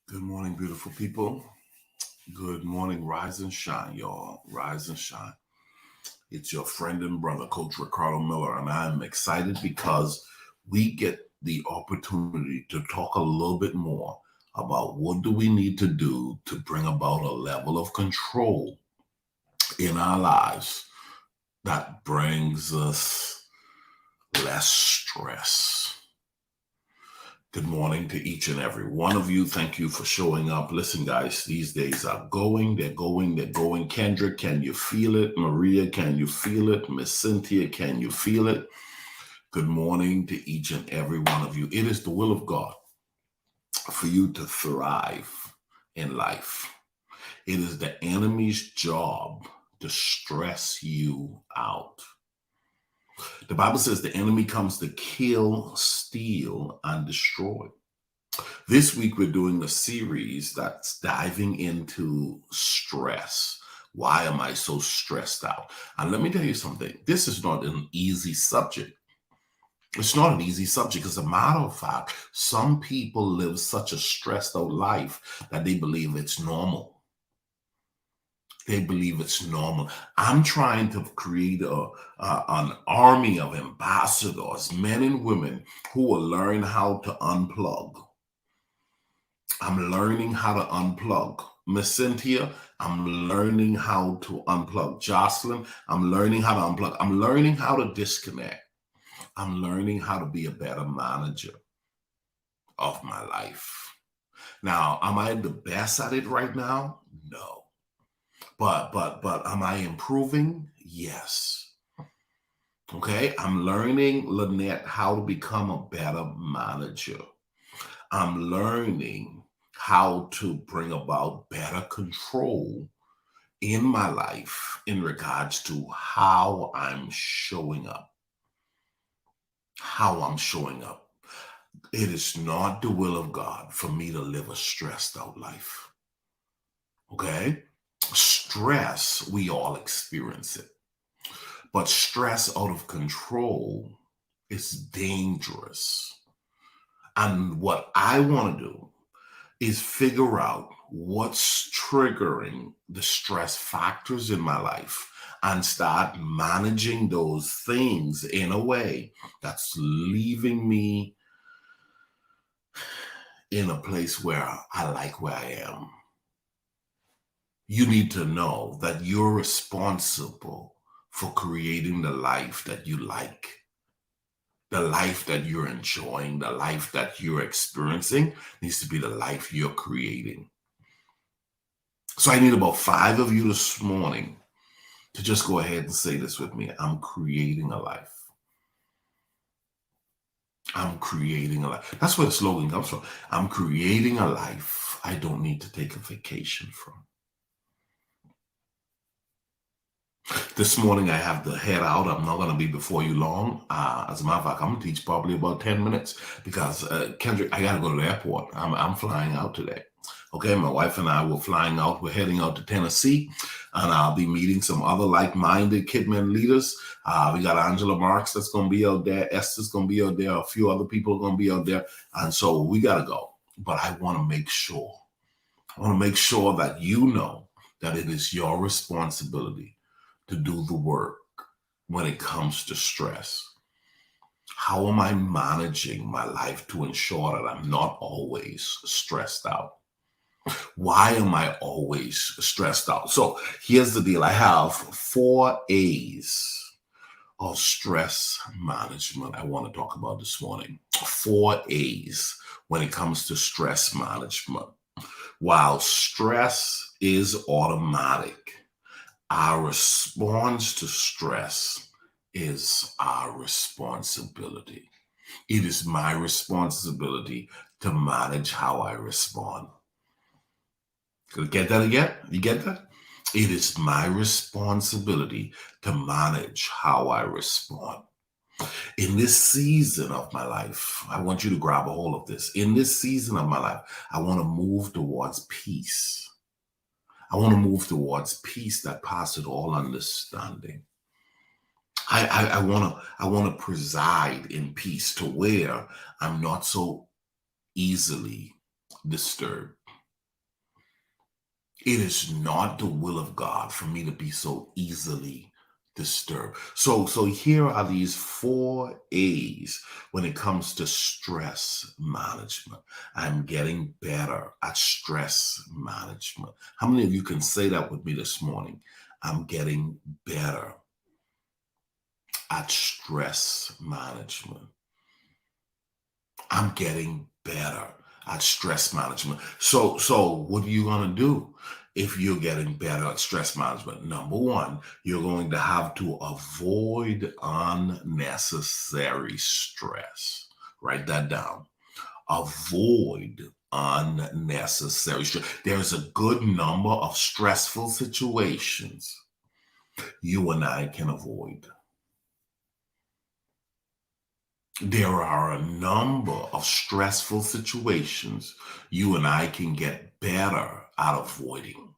Good morning, beautiful people. Good morning, rise and shine, y'all. Rise and shine. It's your friend and brother, Coach Ricardo Miller, and I'm excited because we get the opportunity to talk a little bit more about what do we need to do to bring about a level of control in our lives that brings us less stress. Good morning to each and every one of you. Thank you for showing up. Listen, guys, these days are going, they're going, they're going. Kendrick, can you feel it? Maria, can you feel it? Miss Cynthia, can you feel it? Good morning to each and every one of you. It is the will of God for you to thrive in life. It is the enemy's job to stress you out. The Bible says the enemy comes to kill, steal, and destroy. This week, we're doing a series that's diving into stress. Why am I so stressed out? And let me tell you something. This is not an easy subject. It's not an easy subject. As a matter of fact, some people live such a stressed out life that they believe it's normal. They believe it's normal. I'm trying to create an army of ambassadors, men and women who will learn how to unplug. I'm learning how to unplug. Miss Cynthia, I'm learning how to unplug. Jocelyn, I'm learning how to unplug. I'm learning how to disconnect. I'm learning how to be a better manager of my life. Now, am I the best at it right now? No. But am I improving? Yes. Okay, I'm learning, Lynette, how to become a better manager. I'm learning how to bring about better control in my life in regards to how I'm showing up. How I'm showing up. It is not the will of God for me to live a stressed out life. Okay? Stress, we all experience it. But stress out of control is dangerous. And what I want to do is figure out what's triggering the stress factors in my life and start managing those things in a way that's leaving me in a place where I like where I am. You need to know that you're responsible for creating the life that you like, the life that you're enjoying, the life that you're experiencing needs to be the life you're creating. So I need about 5 of you this morning to just go ahead and say this with me. I'm creating a life. I'm creating a life. That's where the slogan comes from. I'm creating a life I don't need to take a vacation from. This morning I have to head out. I'm not going to be before you long. As a matter of fact, I'm going to teach probably about 10 minutes because, Kendrick, I got to go to the airport. I'm flying out today. Okay, my wife and I were flying out. We're heading out to Tennessee, and I'll be meeting some other like-minded Kidman leaders. We got Angela Marks that's going to be out there. Esther's going to be out there. A few other people are going to be out there. And so we got to go. But I want to make sure. I want to make sure that you know that it is your responsibility to do the work when it comes to stress. How am I managing my life to ensure that I'm not always stressed out? Why am I always stressed out? So here's the deal. I have 4 A's of stress management I want to talk about this morning. 4 A's when it comes to stress management. While stress is automatic, our response to stress is our responsibility. It is my responsibility to manage how I respond. Get that again? You get that? It is my responsibility to manage how I respond. In this season of my life, I want you to grab a hold of this. In this season of my life, I want to move towards peace. I want to move towards peace that passes all understanding. I want to preside in peace to where I'm not so easily disturbed. It is not the will of God for me to be so easily disturbed. So here are these 4 A's when it comes to stress management. I'm getting better at stress management. How many of you can say that with me this morning? I'm getting better at stress management. I'm getting better at stress management. So what are you going to do if you're getting better at stress management? Number one, you're going to have to avoid unnecessary stress. Write that down. Avoid unnecessary stress. There's a good number of stressful situations you and I can avoid. There are a number of stressful situations you and I can get better at avoiding.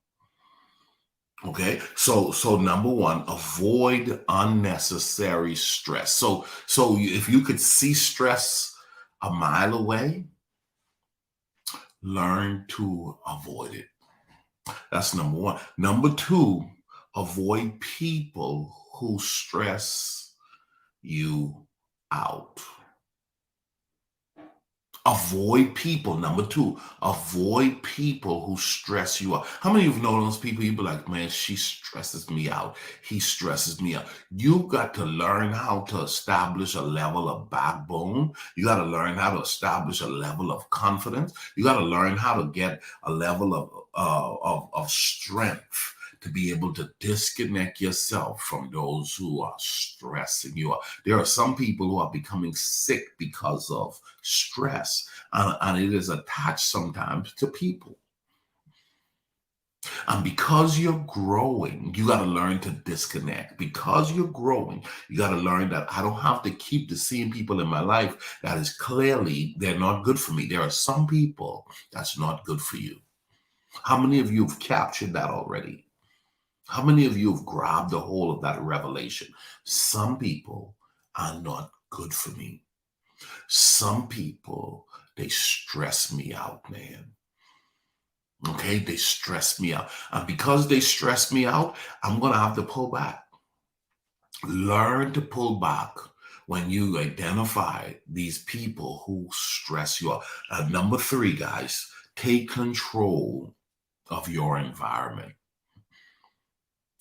Okay, so number one, avoid unnecessary stress. So if you could see stress a mile away, learn to avoid it. That's number one. Number two, avoid people who stress you out. Avoid people. Number two, avoid people who stress you out. How many of you know those people? You be like, man, she stresses me out. He stresses me out. You got to learn how to establish a level of backbone. You got to learn how to establish a level of confidence. You got to learn how to get a level of strength to be able to disconnect yourself from those who are stressing you out. There are some people who are becoming sick because of stress, and it is attached sometimes to people. And because you're growing, you got to learn to disconnect. Because you're growing, you got to learn that I don't have to keep the same people in my life that is clearly they're not good for me. There are some people that's not good for you. How many of you have captured that already? How many of you have grabbed a hold of that revelation? Some people are not good for me. Some people, they stress me out, man. Okay, they stress me out. And because they stress me out, I'm going to have to pull back. Learn to pull back when you identify these people who stress you out. Number three, guys, take control of your environment.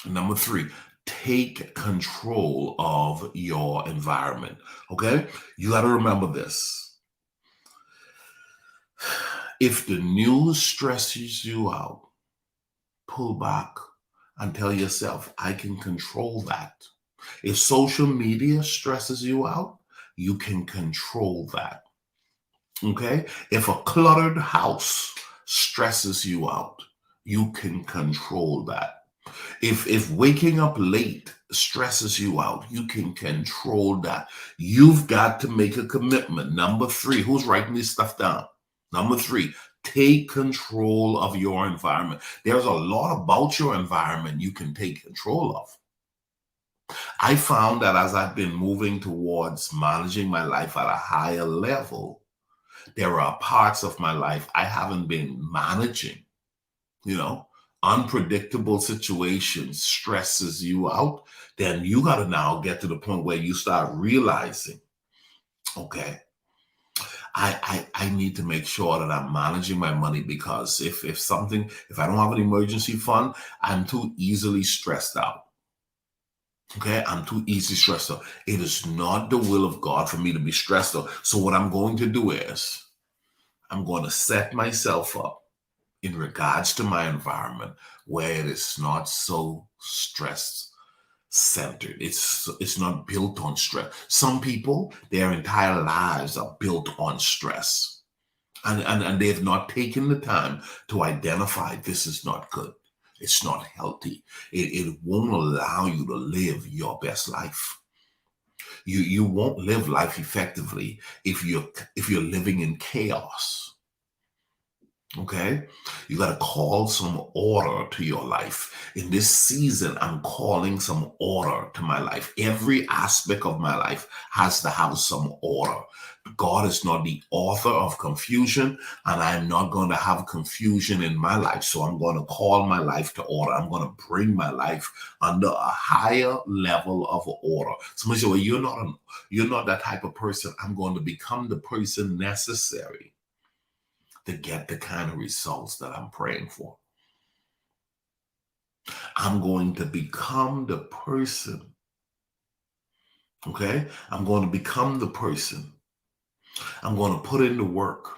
Number three, take control of your environment. Okay? You got to remember this. If the news stresses you out, pull back and tell yourself, I can control that. If social media stresses you out, you can control that. Okay? If a cluttered house stresses you out, you can control that. If waking up late stresses you out, you can control that. You've got to make a commitment. Number three, who's writing this stuff down? Number three, take control of your environment. There's a lot about your environment you can take control of. I found that as I've been moving towards managing my life at a higher level, there are parts of my life I haven't been managing. Unpredictable situations stresses you out, then you got to now get to the point where you start realizing, okay, I need to make sure that I'm managing my money, because if I don't have an emergency fund, I'm too easily stressed out. Okay, I'm too easily stressed out. It is not the will of God for me to be stressed out. So what I'm going to do is I'm going to set myself up in regards to my environment where it is not so stress centered. It's not built on stress. Some people, their entire lives are built on stress. And they've not taken the time to identify this is not good. It's not healthy. It won't allow you to live your best life. You won't live life effectively if you're living in chaos. Okay, you got to call some order to your life. In this season, I'm calling some order to my life. Every aspect of my life has to have some order. God is not the author of confusion, and I'm not going to have confusion in my life. So I'm going to call my life to order. I'm going to bring my life under a higher level of order. Somebody say, "Well, you're not that type of person." I'm going to become the person necessary to get the kind of results that I'm praying for. I'm going to become the person, okay? I'm going to become the person. I'm going to put in the work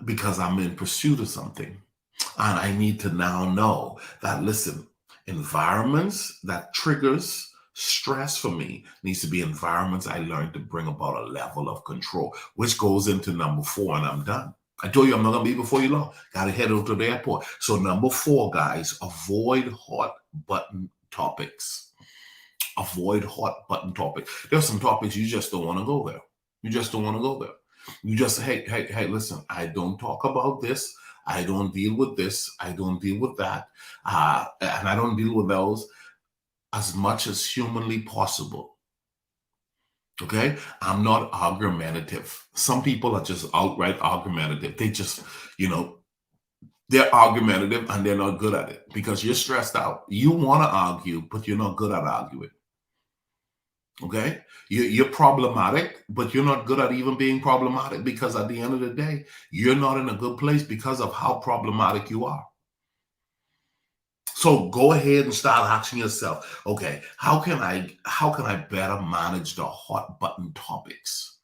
because I'm in pursuit of something. And I need to now know that, listen, environments that triggers stress for me needs to be environments I learned to bring about a level of control, which goes into number 4, and I'm done. I told you I'm not gonna be before you long. Gotta head over to the airport. So number 4, guys, avoid hot button topics. Avoid hot button topics. There's some topics you just don't want to go there. You just don't want to go there. You just, hey, listen, I don't talk about this. I don't deal with this. I don't deal with that. And I don't deal with those as much as humanly possible. Okay? I'm not argumentative. Some people are just outright argumentative. They just, you know, they're argumentative and they're not good at it because you're stressed out. You want to argue, but you're not good at arguing. Okay, you're problematic, but you're not good at even being problematic because at the end of the day, you're not in a good place because of how problematic you are. So go ahead and start asking yourself, okay, how can I better manage the hot button topics?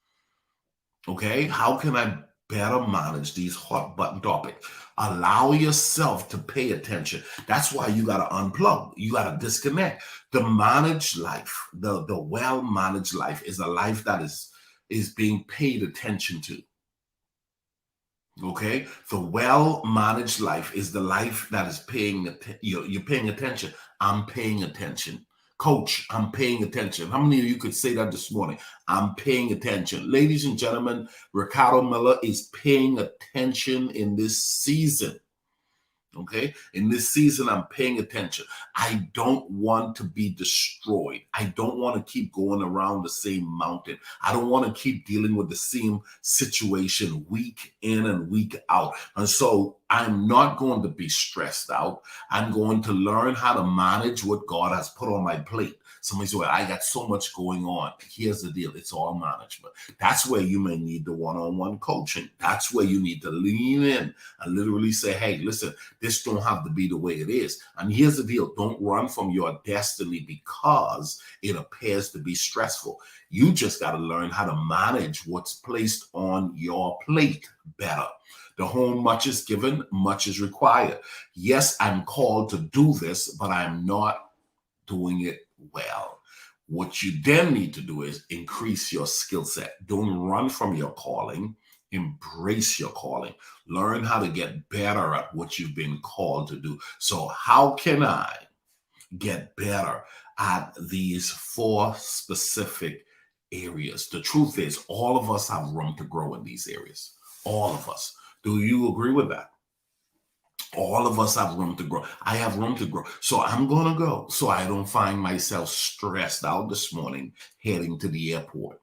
Okay, how can I better manage these hot button topics? Allow yourself to pay attention. That's why you got to unplug. You got to disconnect. The managed life, the well managed life, is a life that is being paid attention to. Okay, the well managed life is the life that is you're paying attention. I'm paying attention. Coach, I'm paying attention. How many of you could say that this morning? I'm paying attention. Ladies and gentlemen, Ricardo Miller is paying attention in this season. Okay, in this season, I'm paying attention. I don't want to be destroyed. I don't want to keep going around the same mountain. I don't want to keep dealing with the same situation week in and week out. And so I'm not going to be stressed out. I'm going to learn how to manage what God has put on my plate. Somebody say, well, I got so much going on. Here's the deal. It's all management. That's where you may need the one-on-one coaching. That's where you need to lean in and literally say, hey, listen, this don't have to be the way it is. And here's the deal. Don't run from your destiny because it appears to be stressful. You just got to learn how to manage what's placed on your plate better. The whom much is given, much is required. Yes, I'm called to do this, but I'm not doing it well. What you then need to do is increase your skill set. Don't run from your calling. Embrace your calling. Learn how to get better at what you've been called to do. So, how can I get better at these 4 specific areas? The truth is, all of us have room to grow in these areas. All of us. Do you agree with that? All of us have room to grow. I have room to grow. So I'm going to go so I don't find myself stressed out this morning heading to the airport.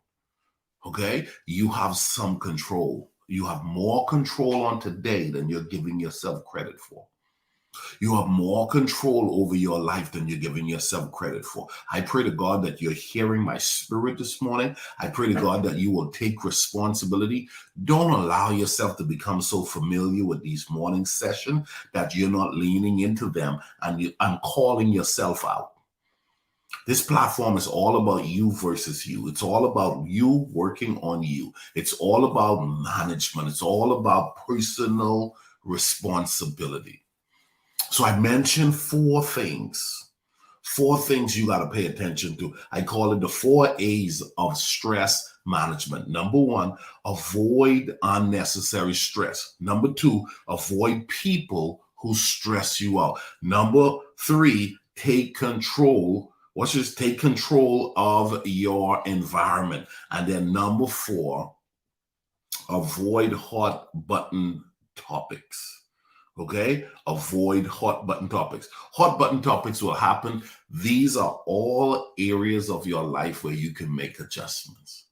Okay? You have some control. You have more control on today than you're giving yourself credit for. You have more control over your life than you're giving yourself credit for. I pray to God that you're hearing my spirit this morning. I pray to God that you will take responsibility. Don't allow yourself to become so familiar with these morning sessions that you're not leaning into them and calling yourself out. This platform is all about you versus you. It's all about you working on you. It's all about management. It's all about personal responsibility. So I mentioned 4 things. 4 things you got to pay attention to. I call it the 4 A's of stress management. Number 1, avoid unnecessary stress. Number 2, avoid people who stress you out. Number 3, take control. Take control of your environment. And then number 4, avoid hot button topics. Okay? Avoid hot button topics. Hot button topics will happen. These are all areas of your life where you can make adjustments.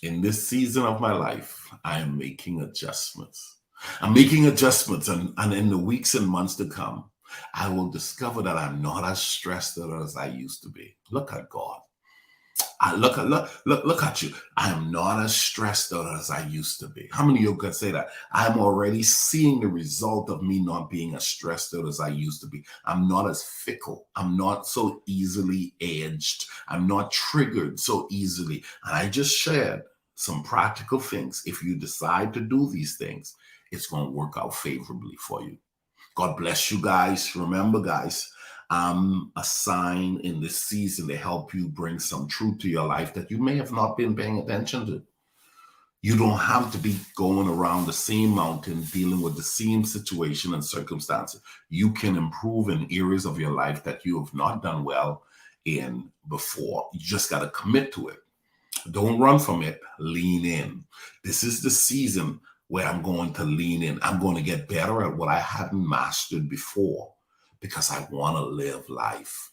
In this season of my life, I am making adjustments. I'm making adjustments, and in the weeks and months to come, I will discover that I'm not as stressed out as I used to be. Look at God. Look at you. I'm not as stressed out as I used to be. How many of you can say that? I'm already seeing the result of me not being as stressed out as I used to be. I'm not as fickle. I'm not so easily edged. I'm not triggered so easily. And I just shared some practical things. If you decide to do these things, it's going to work out favorably for you. God bless you guys. Remember, guys, I'm assigned in this season to help you bring some truth to your life that you may have not been paying attention to. You don't have to be going around the same mountain, dealing with the same situation and circumstances. You can improve in areas of your life that you have not done well in before. You just got to commit to it. Don't run from it. Lean in. This is the season where I'm going to lean in. I'm going to get better at what I hadn't mastered before because I want to live life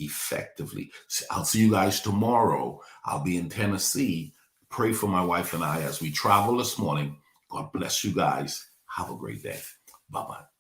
effectively. I'll see you guys tomorrow. I'll be in Tennessee. Pray for my wife and I as we travel this morning. God bless you guys. Have a great day. Bye-bye.